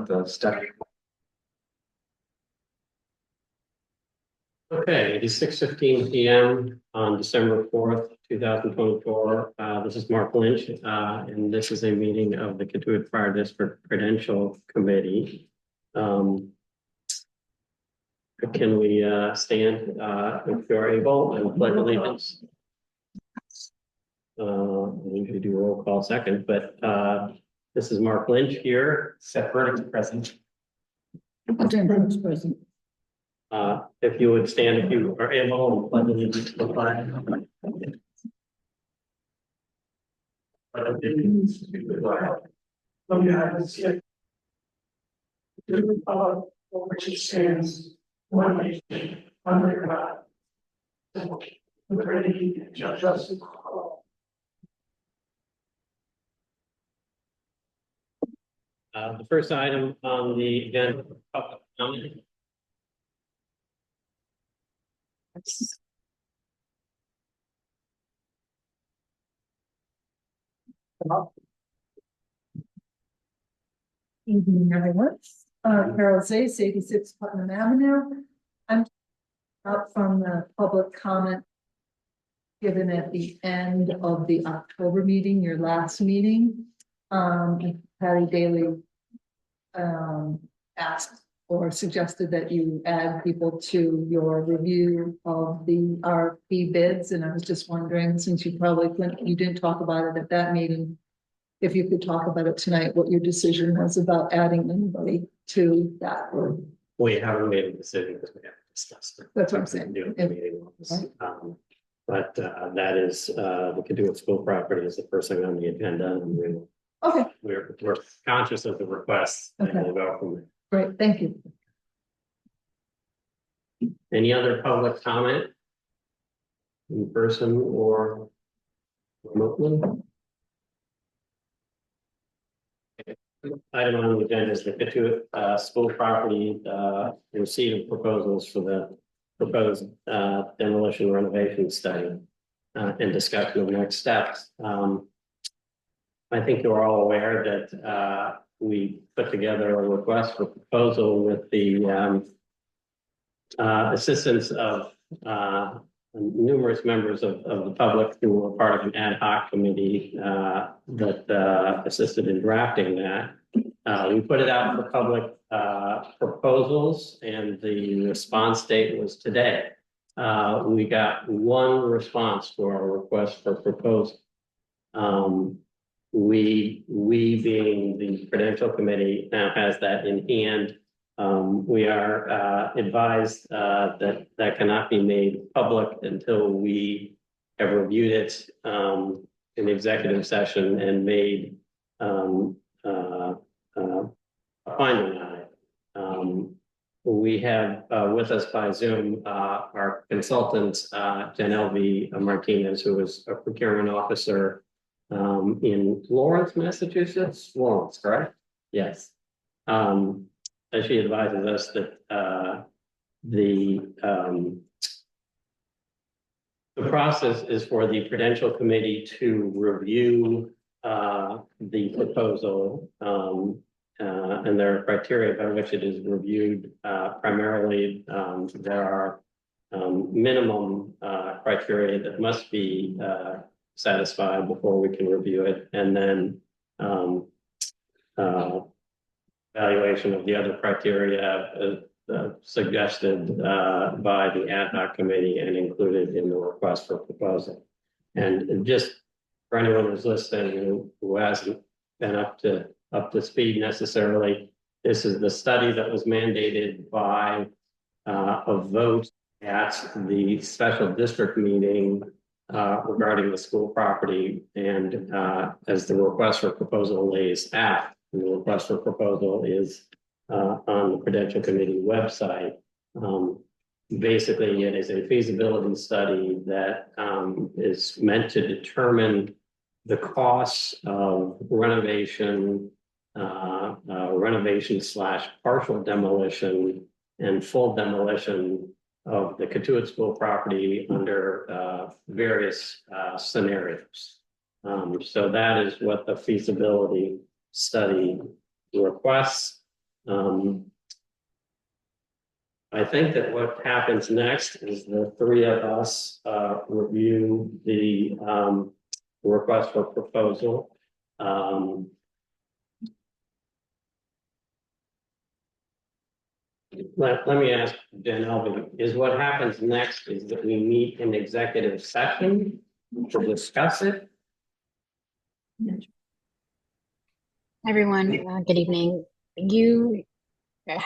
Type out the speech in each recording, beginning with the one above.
the study. Okay, it is 6:15 p.m. on December 4th, 2024. This is Mark Lynch, and this is a meeting of the Katuitt Fire District Prudential Committee. Can we stand if you're able and pledge allegiance? I usually do a roll call second, but this is Mark Lynch here. Seth Burdick's present. Jennifer's present. If you would stand if you are able and pledge allegiance to the flag. Which stands one nation under God, liberty and justice for all. The first item on the agenda, public comment. Evening, everyone. Carol Zace, 86 Putnam Avenue. I'm up from the public comment given at the end of the October meeting, your last meeting. Patty Daly asked or suggested that you add people to your review of the RFP bids, and I was just wondering, since you didn't talk about it at that meeting, if you could talk about it tonight, what your decision was about adding anybody to that group. We haven't made a decision because we haven't discussed it. That's what I'm saying. But that is the Katuitt School property is the first thing on the agenda, and we're conscious of the requests, and we'll go from there. Great, thank you. Any other public comment in person or remotely? Item on the agenda is the Katuitt School property receipt of proposals for the proposed demolition renovation study and discussion of next steps. I think you're all aware that we put together a request for proposal with the assistance of numerous members of the public who were part of an ad hoc committee that assisted in drafting that. We put it out for public proposals, and the response date was today. We got one response to our request for proposal. We being the Prudential Committee now has that in hand. We are advised that cannot be made public until we have reviewed it in executive session and made a finding on it. We have with us by Zoom our consultant, Janelle Martinez, who is a procurement officer in Lawrence, Massachusetts. Lawrence, correct? Yes. As she advises us that the process is for the Prudential Committee to review the proposal, and there are criteria by which it is reviewed. Primarily, there are minimum criteria that must be satisfied before we can review it, and then evaluation of the other criteria suggested by the ad hoc committee and included in the request for proposal. And just for anyone who's listening who hasn't been up to speed necessarily, this is the study that was mandated by a vote at the special district meeting regarding the school property, and as the request for proposal lays out. And the request for proposal is on the Prudential Committee website. Basically, it is a feasibility study that is meant to determine the costs of renovation, / partial demolition and full demolition of the Katuitt School property under various scenarios. So that is what the feasibility study requests. I think that what happens next is the three of us review the request for proposal. Let me ask Jen Elby, is what happens next is that we meet in executive session to discuss it? Everyone, good evening. You should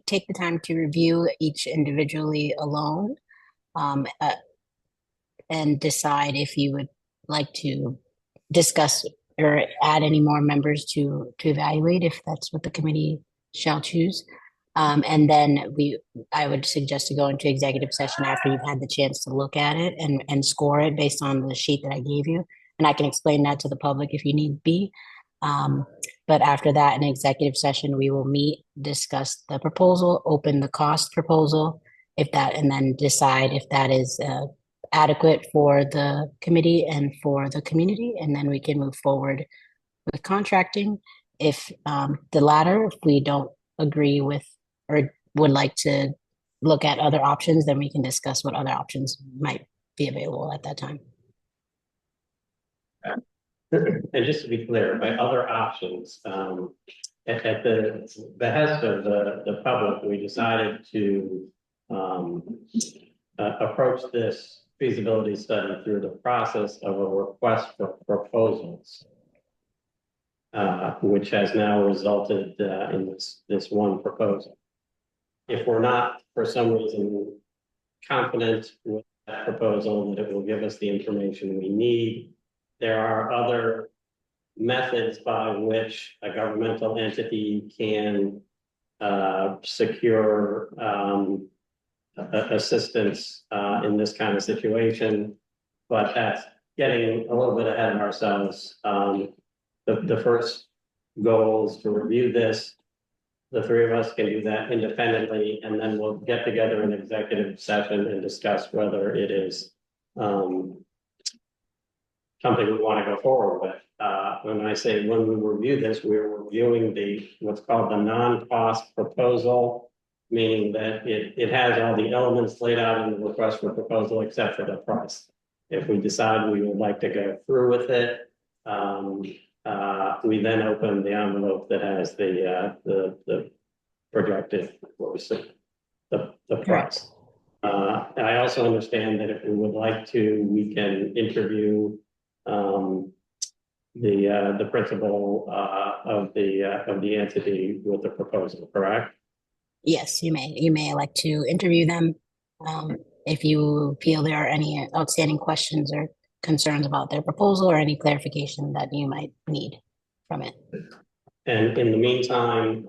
take the time to review each individually alone, um, uh, and decide if you would like to discuss or add any more members to evaluate, if that's what the committee shall choose. And then I would suggest to go into executive session after you've had the chance to look at it and score it based on the sheet that I gave you. And I can explain that to the public if you need be. But after that, in executive session, we will meet, discuss the proposal, open the cost proposal, and then decide if that is adequate for the committee and for the community, and then we can move forward with contracting. If the latter, if we don't agree with or would like to look at other options, then we can discuss what other options might be available at that time. And just to be clear, by other options, at the behest of the public, we decided to approach this feasibility study through the process of a request for proposals, which has now resulted in this one proposal. If we're not, for some reason, confident with that proposal that it will give us the information we need, there are other methods by which a governmental entity can secure assistance in this kind of situation, but that's getting a little bit ahead of ourselves. The first goal is to review this. The three of us can do that independently, and then we'll get together in executive session and discuss whether it is something we want to go forward with. When I say when we review this, we're reviewing what's called the non-cost proposal, meaning that it has all the elements laid out in the request for proposal except for the price. If we decide we would like to go through with it, we then open the envelope that has the projected, what was it, the price. I also understand that if we would like to, we can interview the principal of the entity with the proposal, correct? Yes, you may. You may elect to interview them if you feel there are any outstanding questions or concerns about their proposal or any clarification that you might need from it. And in the meantime,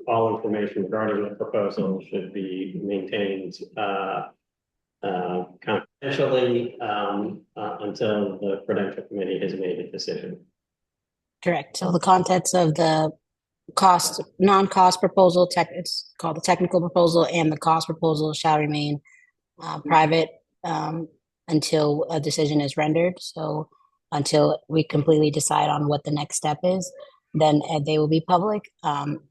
all information regarding the proposal should be maintained confidentially until the Prudential Committee has made a decision. Correct. So the contents of the non-cost proposal, it's called the technical proposal, and the cost proposal shall remain private until a decision is rendered. So until we completely decide on what the next step is, then they will be public.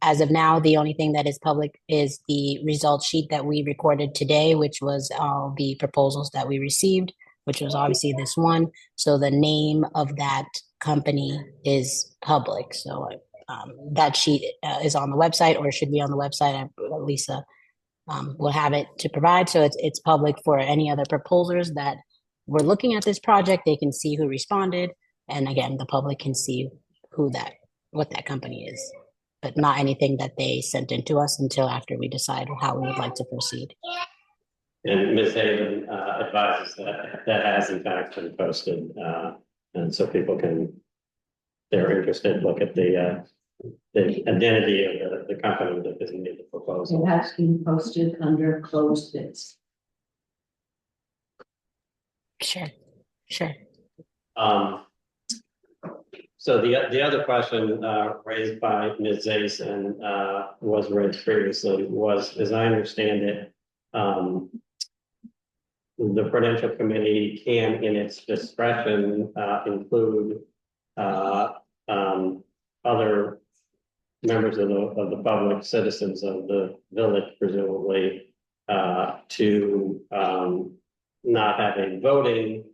As of now, the only thing that is public is the result sheet that we recorded today, which was all the proposals that we received, which was obviously this one. So the name of that company is public. So that sheet is on the website, or should be on the website. Lisa will have it to provide. So it's public for any other proposers that were looking at this project. They can see who responded. And again, the public can see what that company is, but not anything that they sent in to us until after we decide how we would like to proceed. And Ms. Haven advises that has in fact been posted. And so people can, they're interested, look at the identity of the company that has made the proposal. It has been posted under closed bids. Sure. So the other question raised by Ms. Zace and was raised previously was, as I understand it, the Prudential Committee can, in its discretion, include other members of the public, citizens of the village, presumably, to not have a voting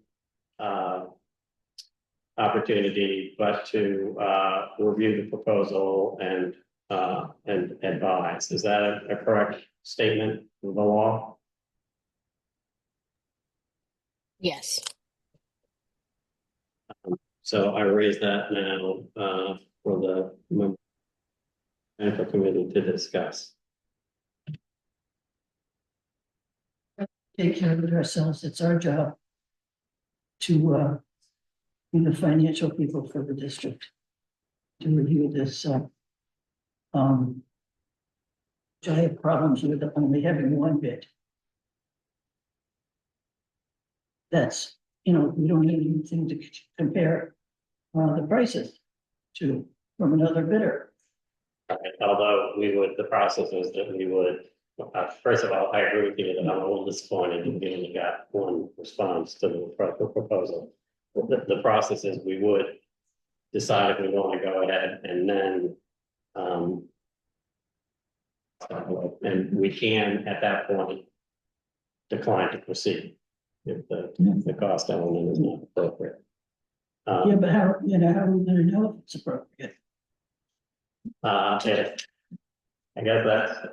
opportunity, but to review the proposal and advise. Is that a correct statement of the law? Yes. So I raise that now for the Prudential Committee to discuss. Take care of it ourselves. It's our job to be the financial people for the district to review this. Which I have problems with only having one bid. That's, we don't have anything to compare the prices to from another bidder. Although the process is that we would, first of all, I agree with you that I'm a little disappointed that we only got one response to the proposal. The process is we would decide if we want to go ahead and then and we can at that point decline to proceed if the cost element is not appropriate. Yeah, but how are we gonna know if it's appropriate? I guess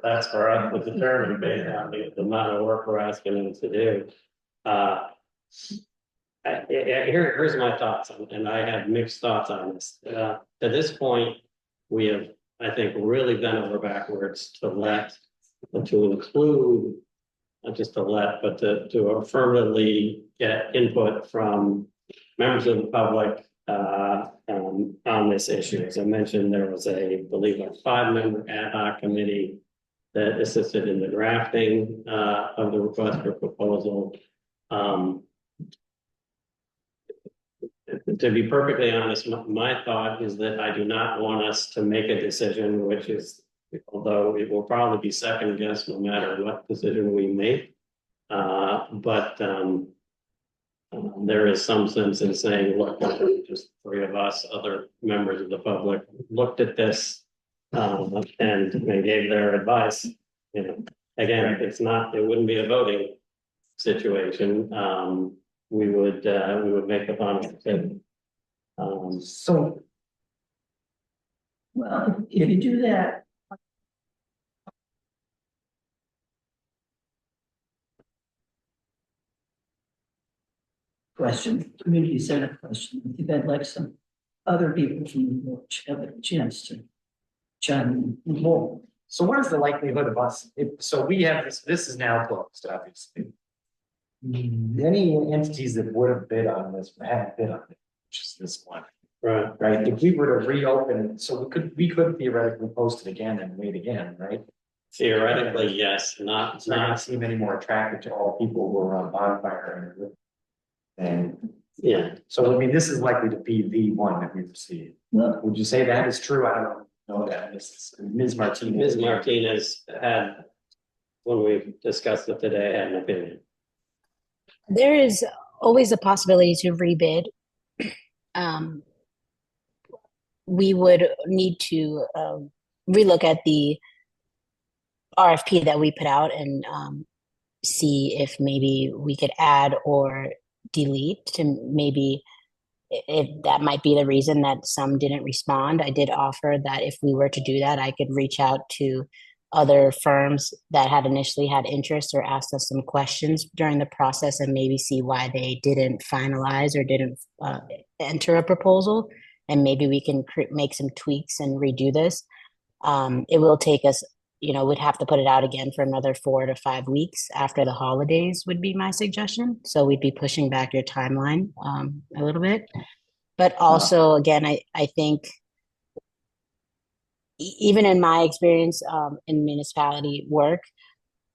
that's for us to determine based on the amount of work we're asking them to do. Here's my thoughts, and I have mixed thoughts on this. To this point, we have, I think, really bent over backwards to include, not just to let, but to affirmatively get input from members of the public on this issue. As I mentioned, there was I believe a 5-member ad hoc committee that assisted in the drafting of the request for proposal. To be perfectly honest, my thought is that I do not want us to make a decision, which is, although it will probably be second guessed no matter what decision we make. But there is some sense in saying, look, just 3 of us, other members of the public, looked at this and gave their advice. Again, it wouldn't be a voting situation. We would make the final decision. So, well, if you do that. Community center question. I think I'd like some other people from the village have a chance to chime in more. So what is the likelihood of us, so we have this is now closed, obviously. Any entities that would have bid on this, haven't bid on it, which is this one. Right, if we were to reopen, so we could theoretically post it again and wait again, right? Theoretically, yes, It's not gonna seem any more attractive to all people who are on bonfire and yeah. So I mean, this is likely to be the one that we receive. Well, Would you say that is true? I don't know that. Ms. Martinez. Ms. Martinez had, when we discussed it today, had an opinion. There is always a possibility to rebid. We would need to relook at the RFP that we put out and see if maybe we could add or delete to maybe if that might be the reason that some didn't respond. I did offer that if we were to do that, I could reach out to other firms that had initially had interest or asked us some questions during the process and maybe see why they didn't finalize or didn't enter a proposal. And maybe we can make some tweaks and redo this. It will take us, we'd have to put it out again for another 4 to 5 weeks after the holidays would be my suggestion. So we'd be pushing back your timeline a little bit. But also, again, I think even in my experience in municipality work,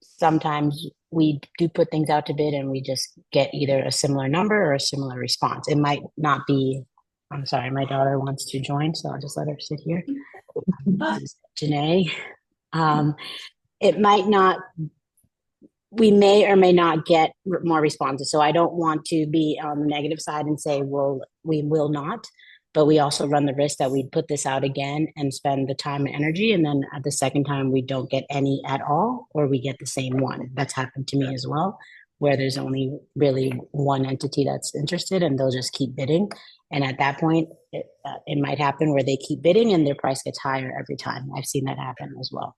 sometimes we do put things out to bid and we just get either a similar number or a similar response. It might not be, I'm sorry, my daughter wants to join, so I'll just let her sit here. Janae. It might not, we may or may not get more responses. So I don't want to be on the negative side and say, well, we will not. But we also run the risk that we'd put this out again and spend the time and energy, and then at the second time we don't get any at all, or we get the same one. That's happened to me as well, where there's only really one entity that's interested, and they'll just keep bidding. And at that point, it might happen where they keep bidding and their price gets higher every time. I've seen that happen as well.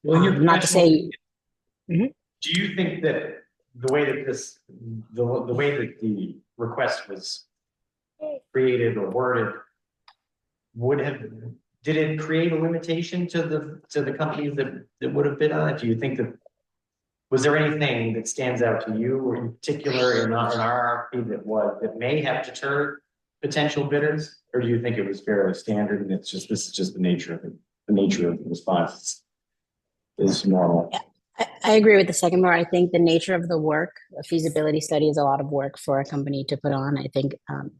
Well, in your Not to say, do you think that the way that the way that the request was created or worded did it create a limitation to the companies that would have bid on it? Do you think that, was there anything that stands out to you or in particular in our RFP that may have deterred potential bidders? Or do you think it was fairly standard and this is just the nature of the response is normal? I agree with the second part. I think the nature of the work, a feasibility study is a lot of work for a company to put on. I think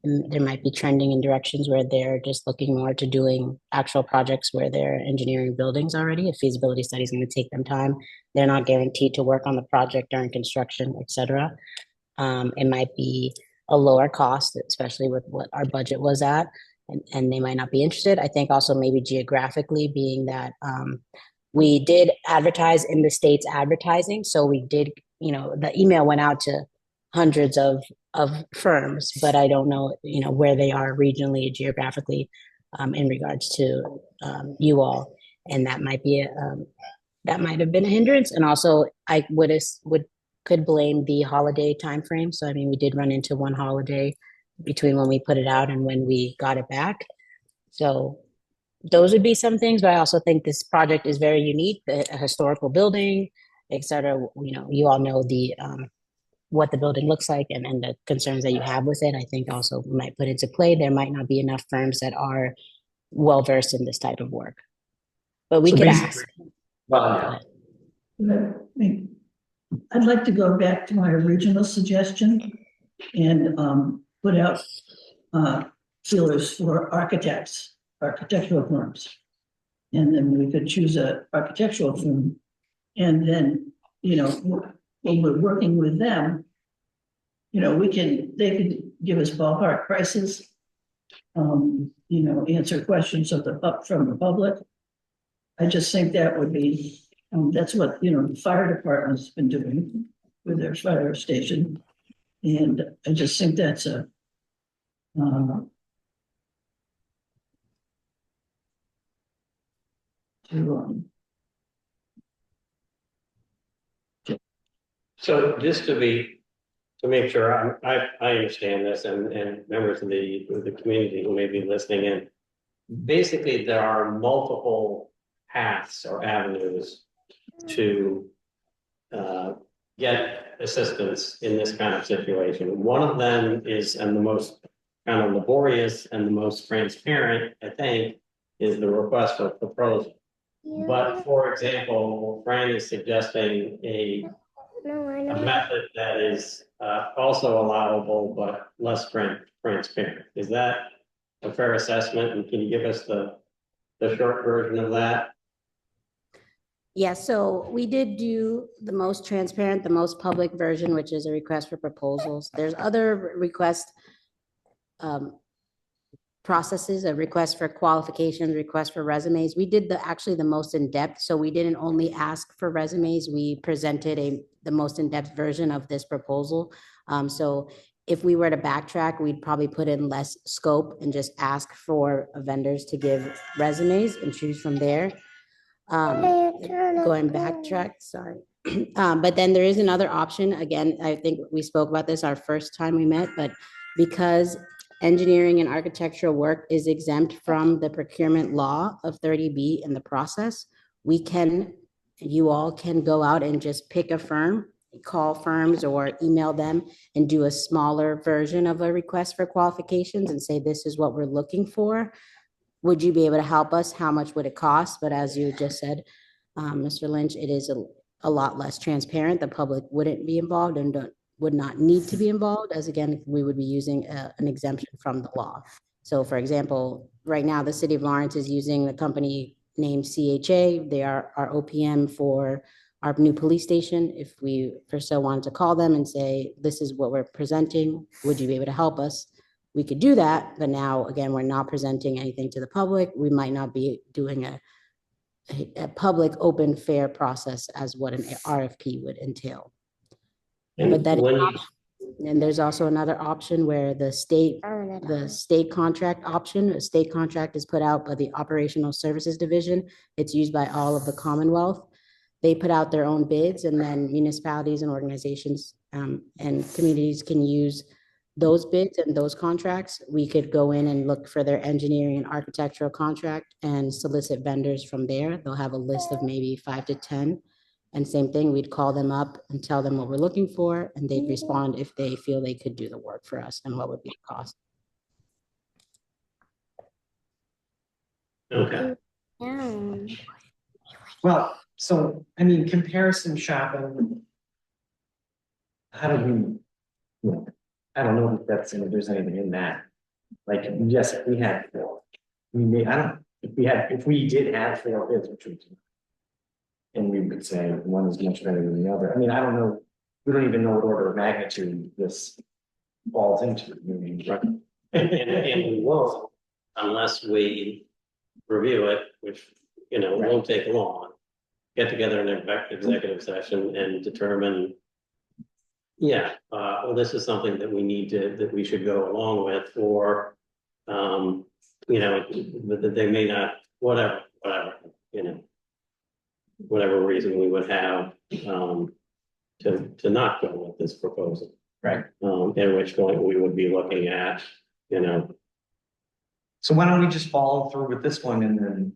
there might be trending in directions where they're just looking more to doing actual projects where they're engineering buildings already. A feasibility study is going to take them time. They're not guaranteed to work on the project during construction, et cetera. It might be a lower cost, especially with what our budget was at, and they might not be interested. I think also maybe geographically being that we did advertise in the state's advertising. So we did, the email went out to hundreds of firms, but I don't know, where they are regionally, geographically, in regards to you all. And that might be that might have been a hindrance. And also I could blame the holiday timeframe. So I mean, we did run into one holiday between when we put it out and when we got it back. So those would be some things, but I also think this project is very unique, a historical building, et cetera. You all know the what the building looks like and the concerns that you have with it. I think also might put into play. There might not be enough firms that are well-versed in this type of work, but we could ask. Well, I'd like to go back to my original suggestion and put out feelers for architectural firms. And then we could choose a architectural firm. And then, when we're working with them, they could give us ballpark prices, answer questions from the public. I just think that would be, that's what, the fire department's been doing with their fire station. And I just think that's So just to make sure I understand this and members of the community who may be listening in, basically there are multiple paths or avenues to get assistance in this kind of situation. One of them is, and the most kind of laborious and the most transparent, I think, is the request for proposal. But for example, Fran is suggesting a method that is also allowable but less transparent. Is that a fair assessment? And can you give us the short version of that? Yeah, so we did do the most transparent, the most public version, which is a request for proposals. There's other request processes, a request for qualifications, request for resumes. We did actually the most in-depth. So we didn't only ask for resumes, we presented the most in-depth version of this proposal. So if we were to backtrack, we'd probably put in less scope and just ask for vendors to give resumes and choose from there. Going backtrack, sorry. But then there is another option. Again, I think we spoke about this our first time we met, but because engineering and architectural work is exempt from the procurement law of 30B in the process, you all can go out and just pick a firm, call firms or email them and do a smaller version of a request for qualifications and say, this is what we're looking for. Would you be able to help us? How much would it cost? But as you just said, Mr. Lynch, it is a lot less transparent. The public wouldn't be involved and would not need to be involved, as again, we would be using an exemption from the law. So for example, right now the city of Lawrence is using the company named CHA. They are our OPM for our new police station. If we for so wanted to call them and say, this is what we're presenting, would you be able to help us? we could do that, but now, again, we're not presenting anything to the public. We might not be doing a public, open, fair process as what an RFP would entail. And But that, when you, and there's also another option where the state contract option, a state contract is put out by the Operational Services Division. It's used by all of the Commonwealth. They put out their own bids, and then municipalities and organizations and communities can use those bids and those contracts. We could go in and look for their engineering and architectural contract and solicit vendors from there. They'll have a list of maybe 5 to 10. And same thing, we'd call them up and tell them what we're looking for, and they'd respond if they feel they could do the work for us and what would be the cost. okay, Well, so, I mean, comparison shopping. How do we, you know, I don't know if that's, if there's anything in that. Like, yes, if we had four, I don't, if we did have 4 bids, which we do. And we would say one is much better than the other. I mean, I don't know, we don't even know what order of magnitude this falls into. I mean, right. And we won't unless we review it, which, you know, won't take long. Get together in an executive session and determine, yeah, well, this is something that we need to, that we should go along with, or, you know, that they may not, whatever, you know, whatever reason we would have, to not go with this proposal. Right. At which point we would be looking at, you know. So why don't we just follow through with this one, and then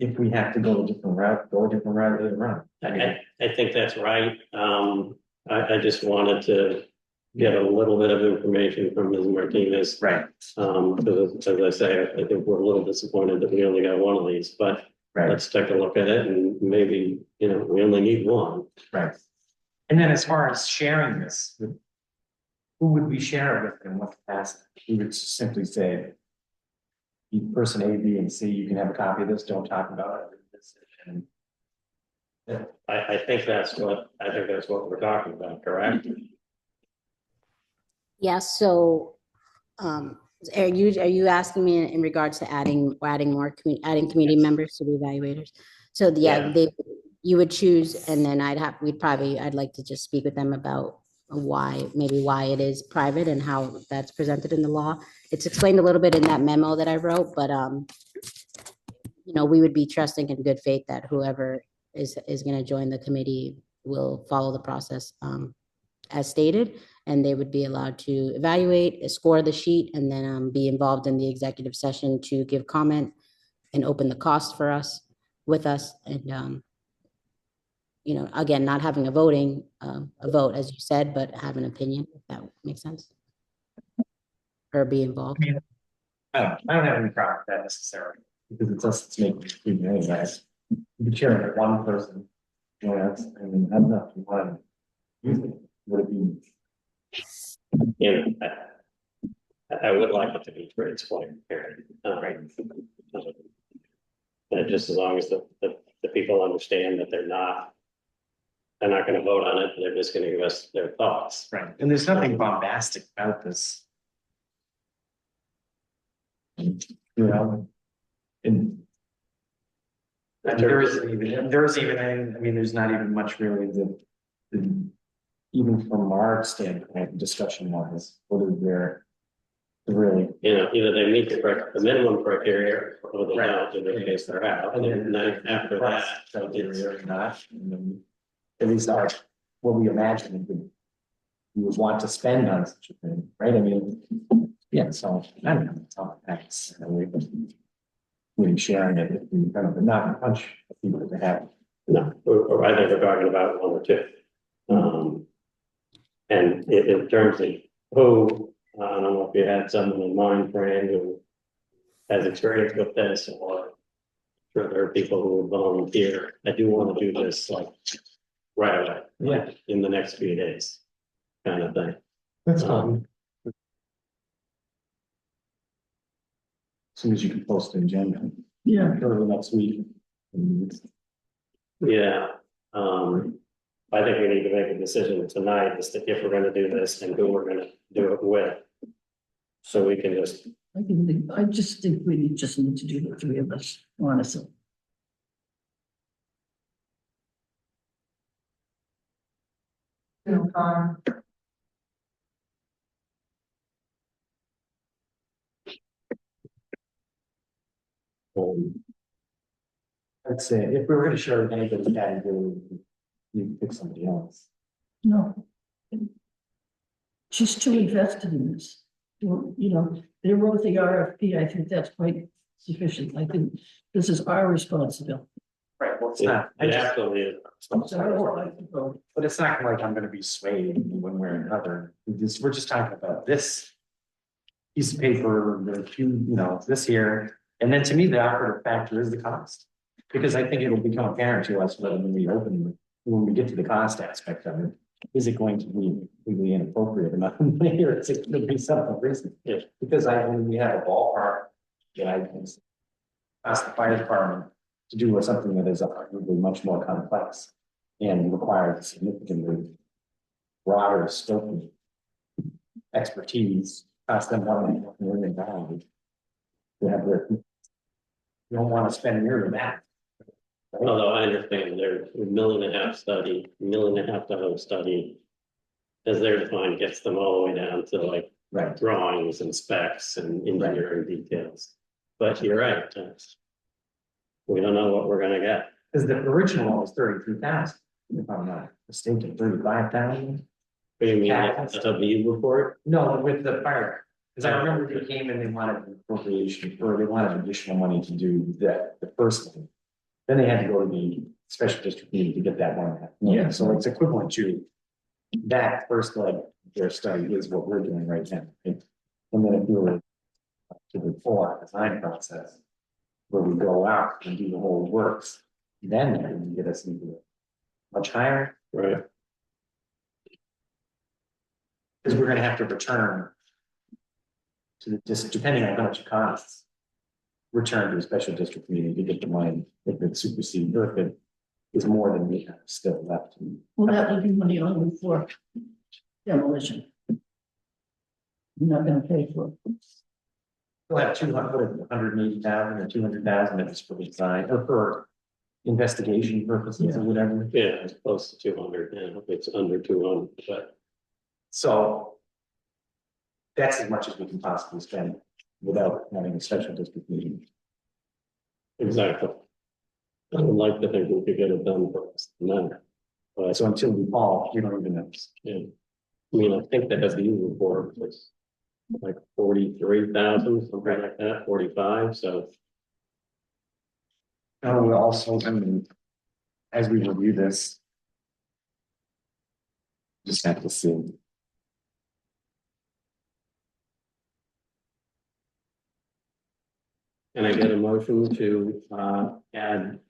if we have to go a different route, later on. I think that's right. I just wanted to get a little bit of information from Ms. Martinez. Right. Because as I say, I think we're a little disappointed that we only got one of these, but let's take a look at it, and maybe, you know, we only need one. Right. And then as far as sharing this, who would we share it with and what capacity? We would simply say, you person A, B, and C, you can have a copy of this, don't talk about it. And I think that's what we're talking about, correct? Yes, so are you asking me in regards to adding community members to the evaluators? So Yeah. You would choose, and then I'd like to just speak with them about why it is private and how that's presented in the law. It's explained a little bit in that memo that I wrote, but you know, we would be trusting in good faith that whoever is going to join the committee will follow the process as stated, and they would be allowed to evaluate, score the sheet, and then be involved in the executive session to give comment and open the cost for us with us, and you know, again, not having a vote, as you said, but have an opinion, if that makes sense, or be involved. I don't have any problem with that necessarily, because it's us that's making the decision anyways. You could share it with one person. You know, I mean, I don't know if you want to, would it be? You know, I would like it to be transparent, right? Just as long as the people understand that they're not going to vote on it, they're just going to give us their thoughts. Right, and there's nothing bombastic about this. You know, and there is even, I mean, there's not even much really that even from our standpoint, discussion wise, what is there really? You know, either they meet the minimum criteria, or they don't, in which case they're out, and then after that, criteria or not, and then at least what we imagine we would want to spend on such a thing, right? I mean, yeah, so I don't know, it's all thanks. We're sharing it, if we kind of not a bunch of people to have. no, or I think we're talking about 1 or 2. And in terms of who, I don't know if you had someone in mind, Fran, who has experience with this, or sure there are people who would volunteer. I do want to do this like right away, like in the next few days, kind of thing. That's fine. As soon as you can post an agenda. Yeah. Early next week. Yeah, I think we need to make a decision tonight as to if we're going to do this and who we're going to do it with. So we can just, I just think we just need to do the three of us, honestly. um, I'd say if we were gonna share with anybody's category, you pick somebody else. No. She's too invested in this. Well, you know, they wrote the RFP. I think that's quite sufficient. I think this is our responsibility. Right, well, it's it not, I it just, absolutely is. It's our responsibility. but it's not like I'm gonna be swayed one way or another. We're just talking about this piece of paper, the few, you know, this here, and then to me, the operative factor is the cost. Because I think it'll become apparent to us when we get to the cost aspect of it. Is it going to be completely inappropriate amount of money, or is it going to be something reasonable? Yes. Because when we have a ballpark, that I can ask the fire department to do something that is arguably much more complex and requires significantly broader scope of expertise, cost them $1.5 million. To have their, you don't want to spend nearly that. Right? Although I understand there's $1.5 million study, $1.5 million study. As they're defined, gets them all the way down to like Right. drawings and specs and engineering details. But you're right. We don't know what we're gonna get. Because the original one was 33,000, if I'm not mistaken, 35,000. What do you mean, Yeah. the view report? No, with the fire, because I remember they came and they wanted an appropriation, or they wanted additional money to do that, the first one. Then they had to go to the special district meeting to get that one. Yeah. So it's equivalent to that first leg of their study is what we're doing right now. And then if we were to the full design process, where we go out and do the whole works, then that would get us into much higher, Right. because we're gonna have to return to the, just depending on how much it costs, return to a special district meeting to get the money, if it supersedes, or if it is more than we have still left. Well, that would be money only for demolition. You're not gonna pay for it. We'll have 180,000 or 200,000 if it's for design or for investigation purposes or whatever. Yeah, it's close to 200 now. It's under 200, but So that's as much as we can possibly spend without having a special district meeting. exactly. I would like to think we could get it done for less than that. But So until we fall, we don't even know. yeah. I mean, I think the SU report was like 43,000, something like that, 45, so. Oh, we also, I mean, as we review this, just have to see. Can I get a motion to add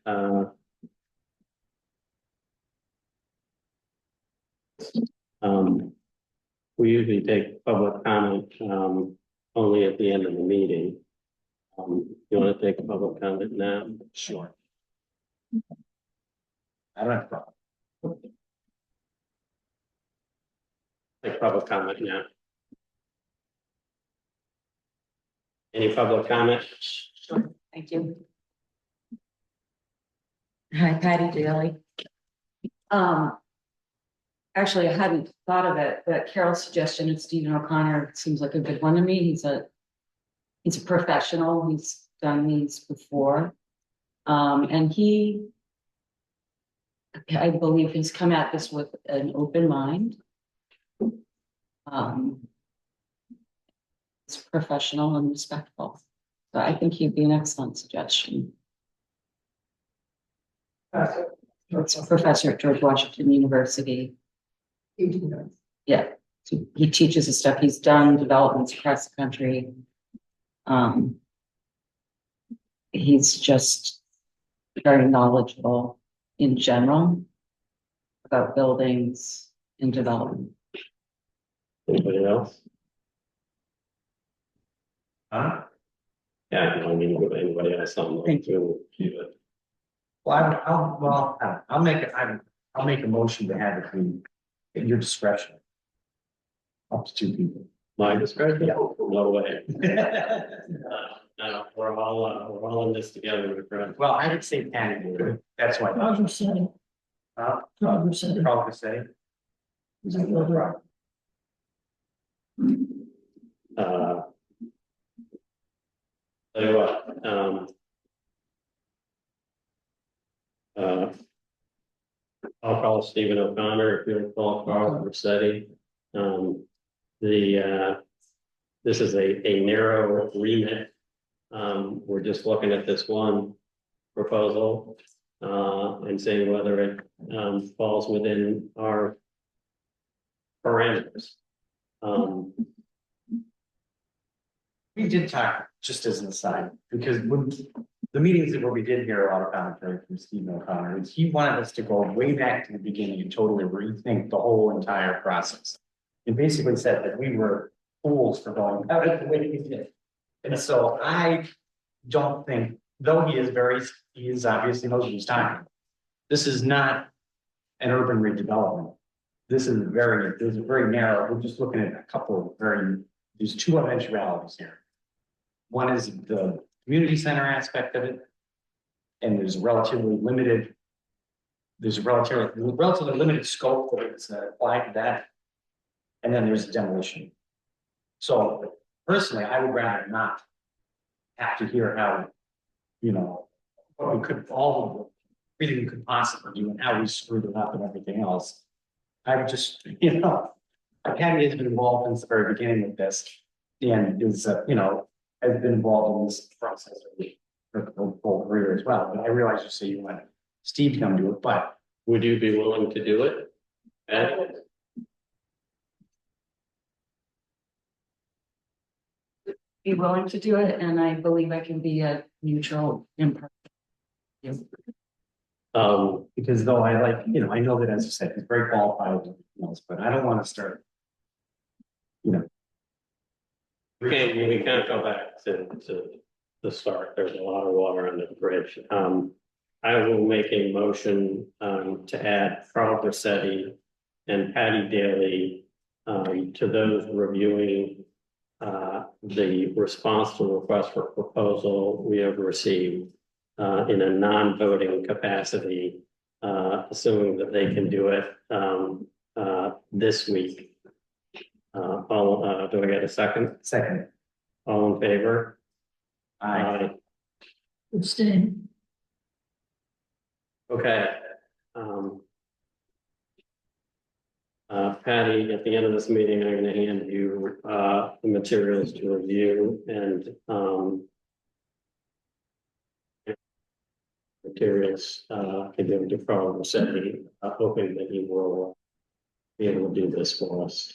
we usually take public comment only at the end of the meeting. You want to take a public comment now? Sure. I don't have a problem. Take public comment now. Any public comment? Sure, thank you. Hi, Patty Daly. Actually, I hadn't thought of it, but Carol's suggestion of Stephen O'Connor seems like a good one to me. He's a professional. He's done these before. And I believe he's come at this with an open mind. It's professional and respectful. So I think he'd be an excellent suggestion. It's a professor at George Washington University. Yeah, he teaches the stuff. He's done developments across the country. He's just very knowledgeable in general about buildings and development. Anybody else? Huh? Yeah, I mean, with anybody else on the Thank to keep it. Well, I'll make a motion to have it be at your discretion. Up to 2 people. My discretion? Yeah. No way. No, we're all in this together, my friend. Well, I would say Patty would, that's why. Progress setting, progress setting. Progress setting. Is it over? Uh, Tell you what, I'll call Stephen O'Connor if you'll call Carl Rossetti. This is a narrow remit. We're just looking at this one proposal, and seeing whether it, falls within our parameters. We did talk, just as an aside, because when the meetings that we did hear a lot of commentary from Stephen O'Connor, is he wanted us to go way back to the beginning and totally rethink the whole entire process. And basically said that we were fools for going about it the way we did. And so I don't think, though he is obviously knows what he's talking about. This is not an urban redevelopment. This is very narrow. We're just looking at a couple of there's two eventualities here. One is the community center aspect of it. And there's a relatively limited scope that's applied to that. And then there's demolition. So personally, I would rather not have to hear how, what we could, everything we could possibly do and how we screwed it up and everything else. I would just, Patty has been involved since the very beginning of this and is, has been involved in this process for the whole career as well. But I realize you say you want Steve to come do it, but Would you be willing to do it? Ed? Be willing to do it, and I believe I can be a neutral impartial. because though I like, I know that, as you said, he's very qualified and everything else, but I don't want to start, We can't go back to the start. There's a lot of water under the bridge. I will make a motion to add Carl Rossetti and Patty Daly to those reviewing the response to the request for proposal we have received in a non-voting capacity, assuming that they can do it this week. Do I get a second? second. All in favor? I Abstain. Okay. Patty, at the end of this meeting, I'm going to hand you the materials to review and materials to give to Carl Rossetti, hoping that he will be able to do this for us.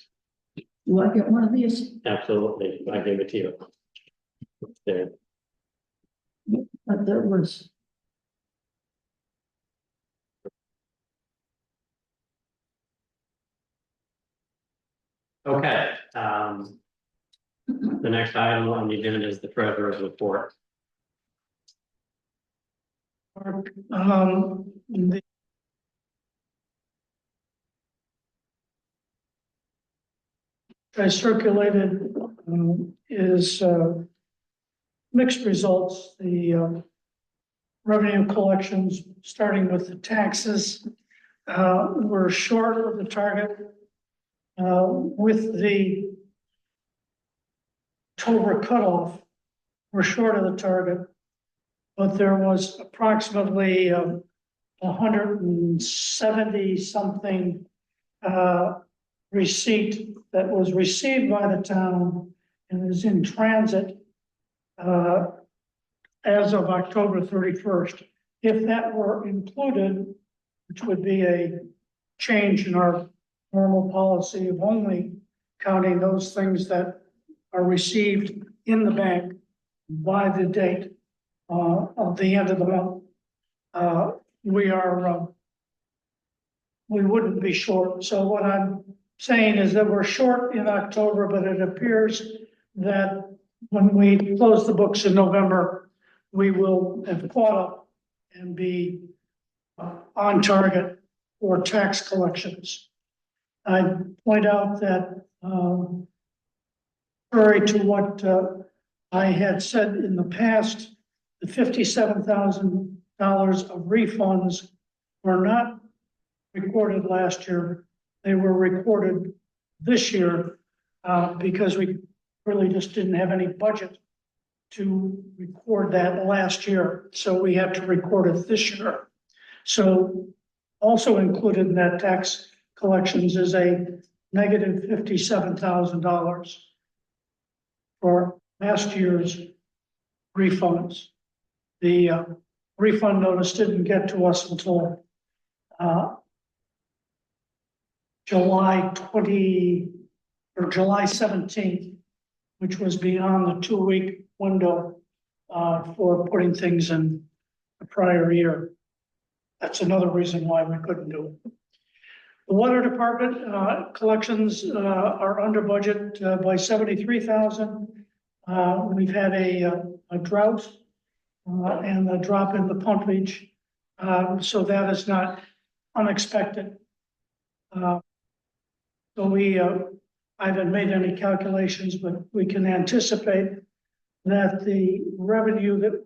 Do I get one of these? Absolutely, I give it to you. There. But there was, Okay. The next item on the agenda is the treasurer's report. I circulated is mixed results. The revenue collections, starting with the taxes, were short of the target. With the October cutoff, we're short of the target, but there was approximately 170 something receipt that was received by the town and is in transit as of October 31st. If that were included, which would be a change in our normal policy of only counting those things that are received in the bank by the date of the end of the month, we wouldn't be short. So what I'm saying is that we're short in October, but it appears that when we close the books in November, we will have caught up and be on target for tax collections. I point out that contrary to what I had said in the past, the $57,000 of refunds were not recorded last year. They were recorded this year because we really just didn't have any budget to record that last year. So we had to record it this year. So also included in that tax collections is a negative $57,000 for last year's refunds. The refund notice didn't get to us until July 17th, which was beyond the 2-week window for putting things in the prior year. That's another reason why we couldn't do it. The water department collections are under budget by $73,000. We've had a drought and a drop in the pumpage, so that is not unexpected. So I haven't made any calculations, but we can anticipate that the revenue that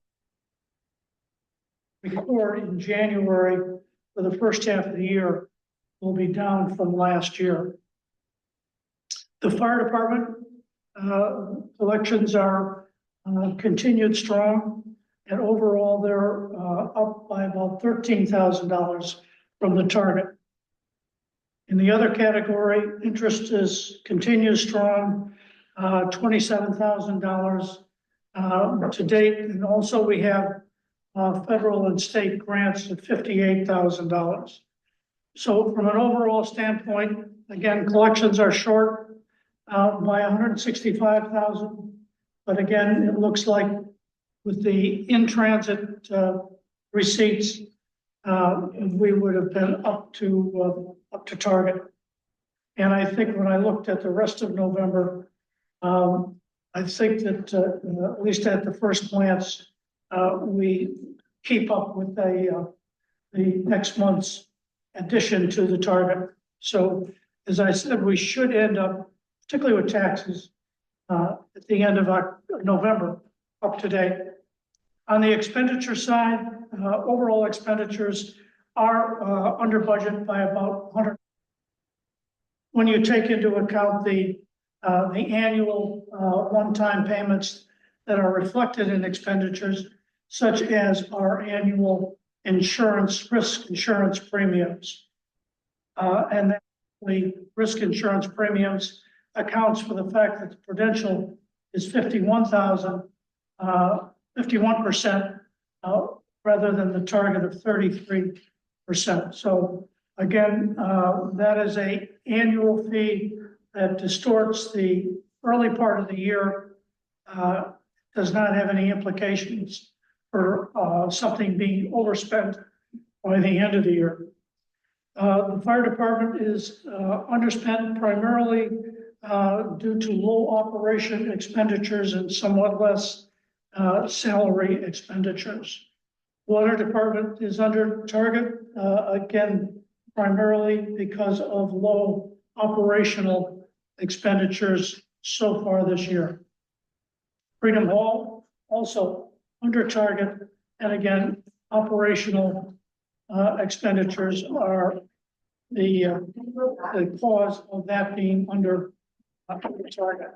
we record in January for the first half of the year will be down from last year. The fire department collections are continued strong, and overall they're up by about $13,000 from the target. In the other category, interest continues strong, $27,000 to date, and also we have federal and state grants of $58,000. So from an overall standpoint, again, collections are short by $165,000, but again, it looks like with the in-transit receipts, we would have been up to target. And I think when I looked at the rest of November, I think that at least at the first glance, we keep up with the next month's addition to the target. So as I said, we should end up, particularly with taxes, at the end of November, up to date. On the expenditure side, overall expenditures are under budget by about 100. When you take into account the annual one-time payments that are reflected in expenditures, such as our annual risk insurance premiums. And then the risk insurance premiums accounts for the fact that the Prudential is 51% rather than the target of 33%. So again, that is an annual fee that distorts the early part of the year, does not have any implications for something being overspent by the end of the year. The fire department is underspent primarily due to low operation expenditures and somewhat less salary expenditures. Water department is under target, again, primarily because of low operational expenditures so far this year. Freedom Hall also under target, and again, operational expenditures are the cause of that being under target.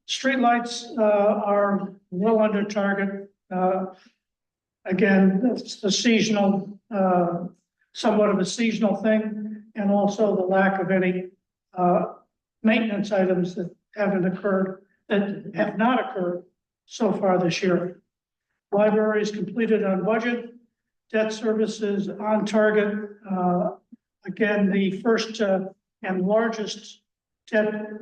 Streetlights are well under target. Again, it's a seasonal, somewhat of a seasonal thing, and also the lack of any maintenance items that have not occurred so far this year. Library is completed on budget. Debt services on target. Again, the first and largest debt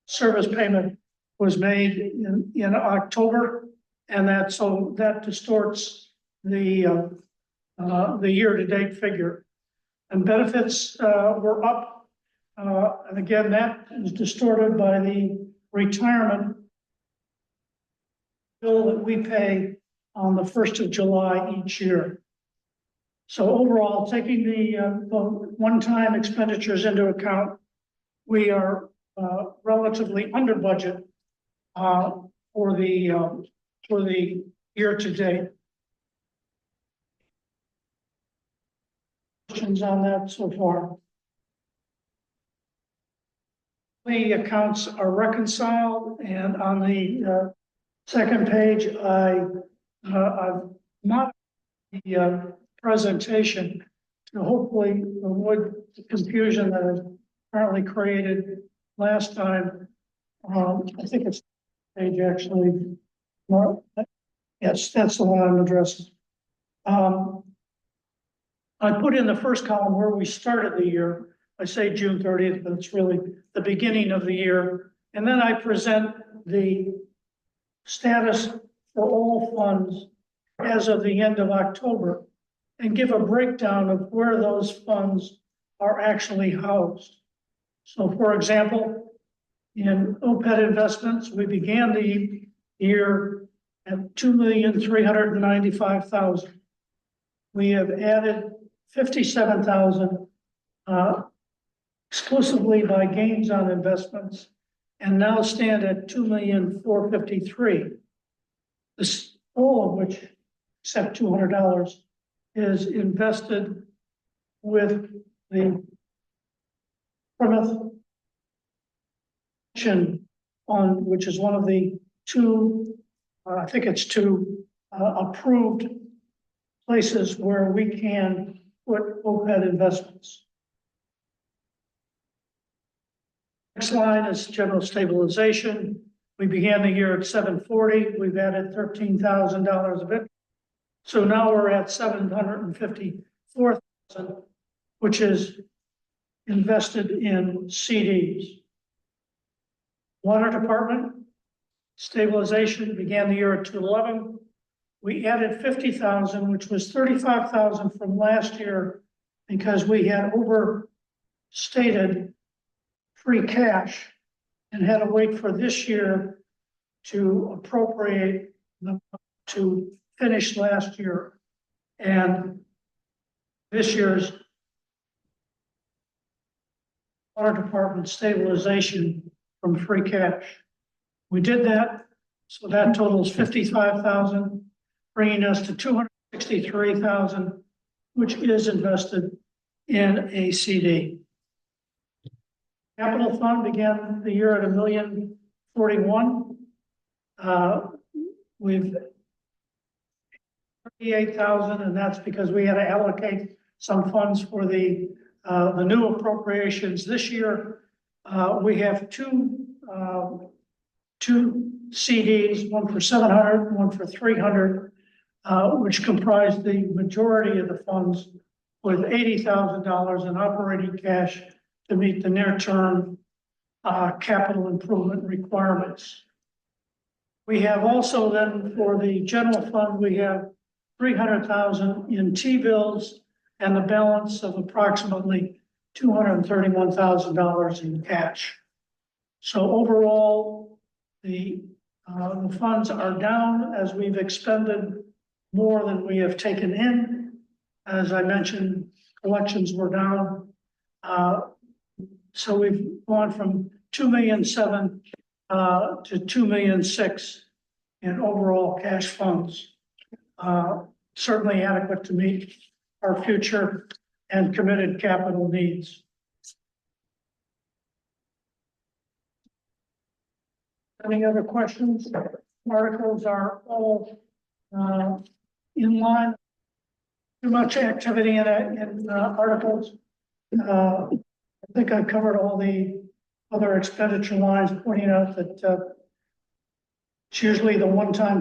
service payment was made in October, and that distorts the year-to-date figure. And benefits were up, and again, that is distorted by the retirement bill that we pay on the 1st of July each year. So overall, taking the one-time expenditures into account, we are relatively under budget for the year to date. Questions on that so far? The accounts are reconciled, and on the second page, I've modified the presentation to hopefully avoid the confusion that is apparently created last time. I think it's page actually. Yes, that's the one I'm addressing. I put in the first column where we started the year. I say June 30th, but it's really the beginning of the year. And then I present the status for all funds as of the end of October and give a breakdown of where those funds are actually housed. So for example, in OPED investments, we began the year at $2,395,000. We have added 57,000 exclusively by gains on investments, and now stand at 2,453,000. This, all of which, except $200, is invested with the Plymouth Fund, which is one of the two, I think it's two approved places where we can put OPED investments. Next line is general stabilization. We began the year at 740. We've added $13,000 of it. So now we're at 754,000, which is invested in CDs. Water department stabilization began the year at 211. We added 50,000, which was 35,000 from last year because we had overstated free cash and had to wait for this year to appropriate to finish last year. And this year's water department stabilization from free cash. We did that, so that totals 55,000, bringing us to 263,000, which is invested in a CD. Capital fund began the year at $1,041,000. We've 38,000, and that's because we had to allocate some funds for the new appropriations this year. We have two CDs, one for 700, one for 300, which comprise the majority of the funds, with $80,000 in operating cash to meet the near-term capital improvement requirements. We have also then, for the general fund, we have 300,000 in T-bills and the balance of approximately $231,000 in cash. So overall, the funds are down as we've expended more than we have taken in. As I mentioned, collections were down. So we've gone from 2,700,000 to 2,600,000 in overall cash funds. Certainly adequate to meet our future and committed capital needs. Any other questions? Articles are all in line. Too much activity in articles. I think I covered all the other expenditure lines, pointing out that it's usually the one-time